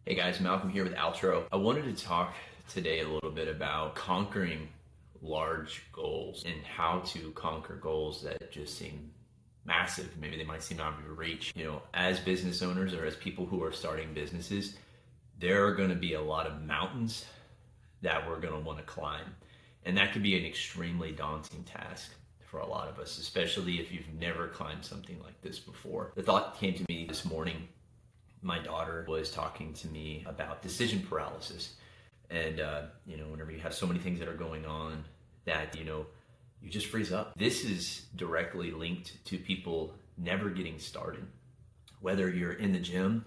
Hey guys, Malcolm here with Outro. I wanted to talk today a little bit about conquering large goals and how to conquer goals that just seem massive. Maybe they might seem out of your reach. As business owners or as people who are starting businesses, there are going to be a lot of mountains that we're going to want to climb. And that can be an extremely daunting task for a lot of us, especially if you've never climbed something like this before. The thought came to me this morning. My daughter was talking to me about decision paralysis. And, whenever you have so many things that are going on that, you just freeze up. This is directly linked to people never getting started. Whether you're in the gym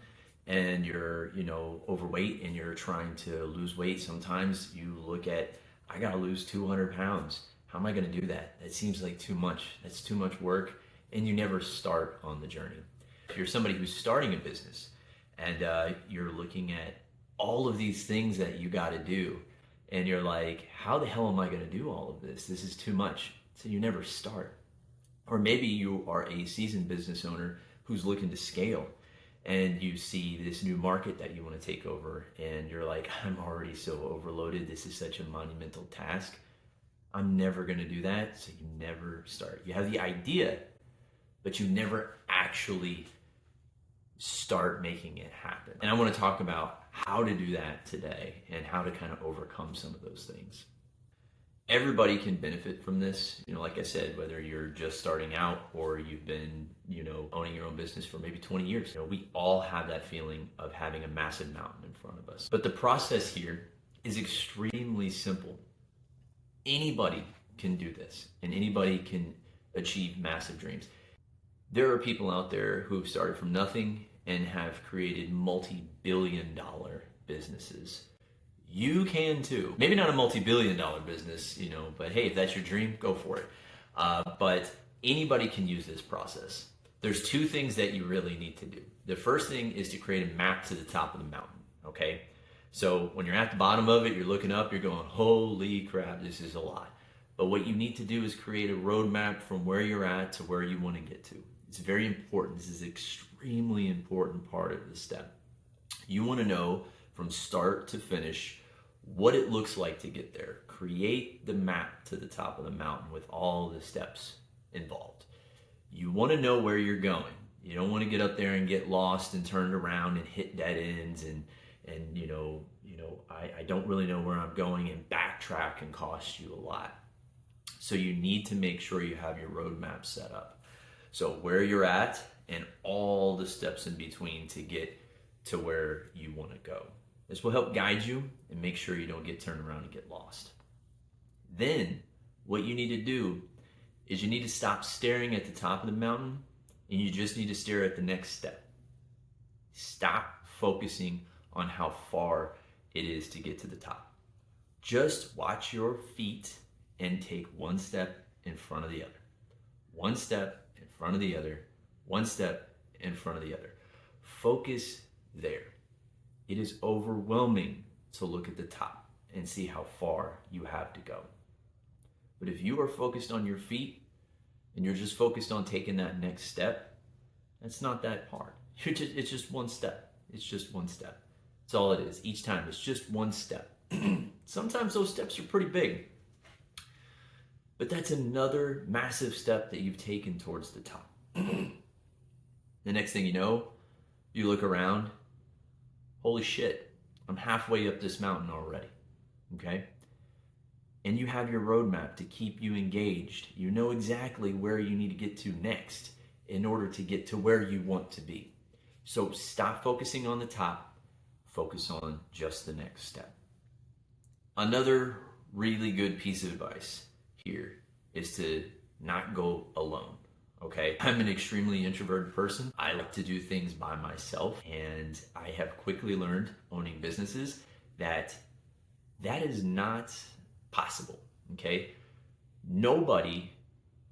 and you're, overweight and you're trying to lose weight, sometimes you look at, I gotta lose 200 pounds. How am I gonna do that? That seems like too much. That's too much work. And you never start on the journey. If you're somebody who's starting a business and you're looking at all of these things that you got to do, and you're like, how the hell am I going to do all of this? This is too much. So you never start. Or maybe you are a seasoned business owner who's looking to scale, and you see this new market that you want to take over, and you're like, I'm already so overloaded. This is such a monumental task. I'm never going to do that. So you never start. You have the idea, but you never actually start making it happen. And I want to talk about how to do that today and how to kind of overcome some of those things. Everybody can benefit from this. Like I said, whether you're just starting out or you've been, owning your own business for maybe 20 years, we all have that feeling of having a massive mountain in front of us. But the process here is extremely simple. Anybody can do this, and anybody can achieve massive dreams. There are people out there who've started from nothing and have created multi-billion-dollar businesses. You can too. Maybe not a multi-billion-dollar business, but hey, if that's your dream, go for it. But anybody can use this process. There's two things that you really need to do. The first thing is to create a map to the top of the mountain, okay? So when you're at the bottom of it, you're looking up, you're going, holy crap, this is a lot. But what you need to do is create a roadmap from where you're at to where you want to get to. It's very important. This is an extremely important part of the step. You want to know from start to finish what it looks like to get there. Create the map to the top of the mountain with all the steps involved. You want to know where you're going. You don't want to get up there and get lost and turned around and hit dead ends and I don't really know where I'm going, and backtrack can cost you a lot. So you need to make sure you have your roadmap set up. So where you're at and all the steps in between to get to where you want to go. This will help guide you and make sure you don't get turned around and get lost. Then what you need to do is you need to stop staring at the top of the mountain, and you just need to stare at the next step. Stop focusing on how far it is to get to the top. Just watch your feet and take one step in front of the other. One step in front of the other. One step in front of the other. Focus there. It is overwhelming to look at the top and see how far you have to go. But if you are focused on your feet and you're just focused on taking that next step, that's not that hard. It's just one step. It's just one step. That's all it is. Each time, it's just one step. Sometimes those steps are pretty big. But that's another massive step that you've taken towards the top. The next thing you know, you look around, holy shit, I'm halfway up this mountain already, okay? And you have your roadmap to keep you engaged. You know exactly where you need to get to next in order to get to where you want to be. So stop focusing on the top, focus on just the next step. Another really good piece of advice here is to not go alone, okay? I'm an extremely introverted person. I like to do things by myself, and I have quickly learned owning businesses that is not possible, okay? Nobody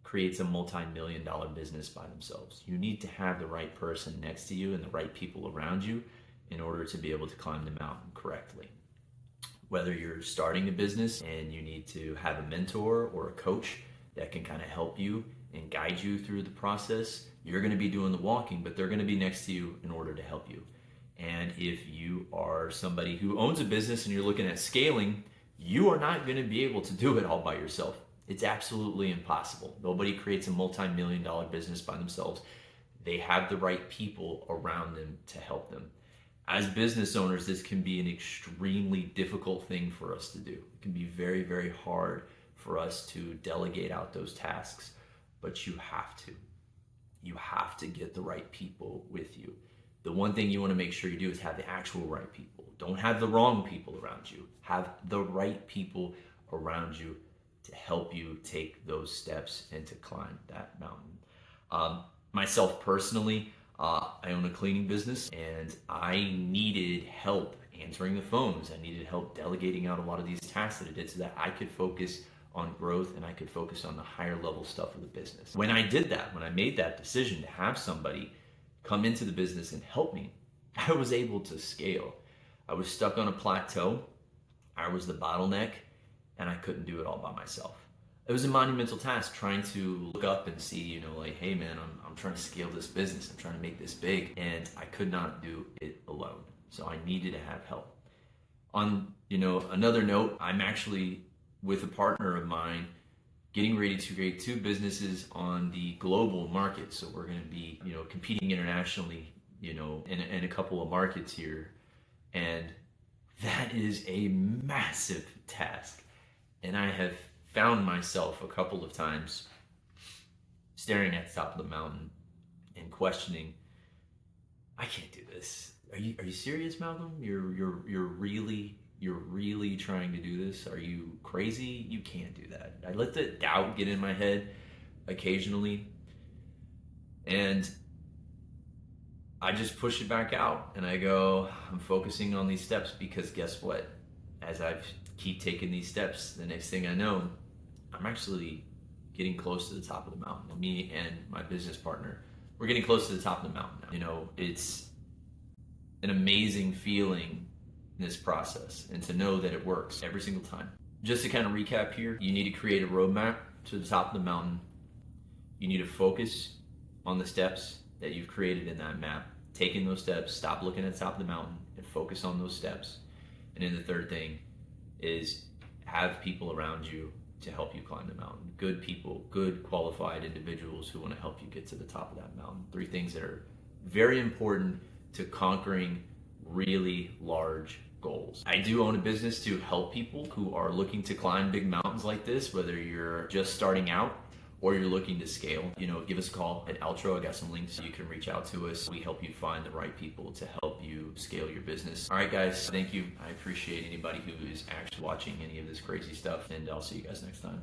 creates a multi-million-dollar business by themselves. You need to have the right person next to you and the right people around you in order to be able to climb the mountain correctly. Whether you're starting a business and you need to have a mentor or a coach that can kind of help you and guide you through the process, you're going to be doing the walking, but they're going to be next to you in order to help you. And if you are are somebody who owns a business and you're looking at scaling, you are not going to be able to do it all by yourself. It's absolutely impossible. Nobody creates a multi-million-dollar business by themselves. They have the right people around them to help them. As business owners, this can be an extremely difficult thing for us to do. It can be very, very hard for us to delegate out those tasks, but you have to. You have to get the right people with you. The one thing you want to make sure you do is have the actual right people. Don't have the wrong people around you. Have the right people around you to help you take those steps and to climb that mountain. Myself personally, I own a cleaning business and I needed help answering the phones. I needed help delegating out a lot of these tasks that I did so that I could focus on growth and I could focus on the higher level stuff of the business. When I did that, when I made that decision to have somebody come into the business and help me, I was able to scale. I was stuck on a plateau. I was the bottleneck and I couldn't do it all by myself. It was a monumental task trying to look up and see, like, hey man, I'm trying to scale this business. I'm trying to make this big, and I could not do it alone. So I needed to have help. On, another note, I'm actually with a partner of mine getting ready to create two businesses on the global market. So we're going to be, competing internationally, in a couple of markets here. And that is a massive task. And I have found myself a couple of times staring at the top of the mountain and questioning, I can't do this. Are you serious, Malcolm? You're really trying to do this? Are you crazy? You can't do that. I let the doubt get in my head occasionally, and I just push it back out and I go, I'm focusing on these steps, because guess what? As I keep taking these steps, the next thing I know, I'm actually getting close to the top of the mountain. Me and my business partner, we're getting close to the top of the mountain now. It's an amazing feeling in this process, and to know that it works every single time. Just to kind of recap here, you need to create a roadmap to the top of the mountain. You need to focus on the steps that you've created in that map. Taking those steps, stop looking at the top of the mountain and focus on those steps. And then the third thing is have people around you to help you climb the mountain. Good people, good qualified individuals who want to help you get to the top of that mountain. Three things that are very important to conquering really large goals. I do own a business to help people who are looking to climb big mountains like this, whether you're just starting out or you're looking to scale. Give us a call at Altro. I got some links. You can reach out to us. We help you find the right people to help you scale your business. All right, guys, thank you. I appreciate anybody who is actually watching any of this crazy stuff, and I'll see you guys next time.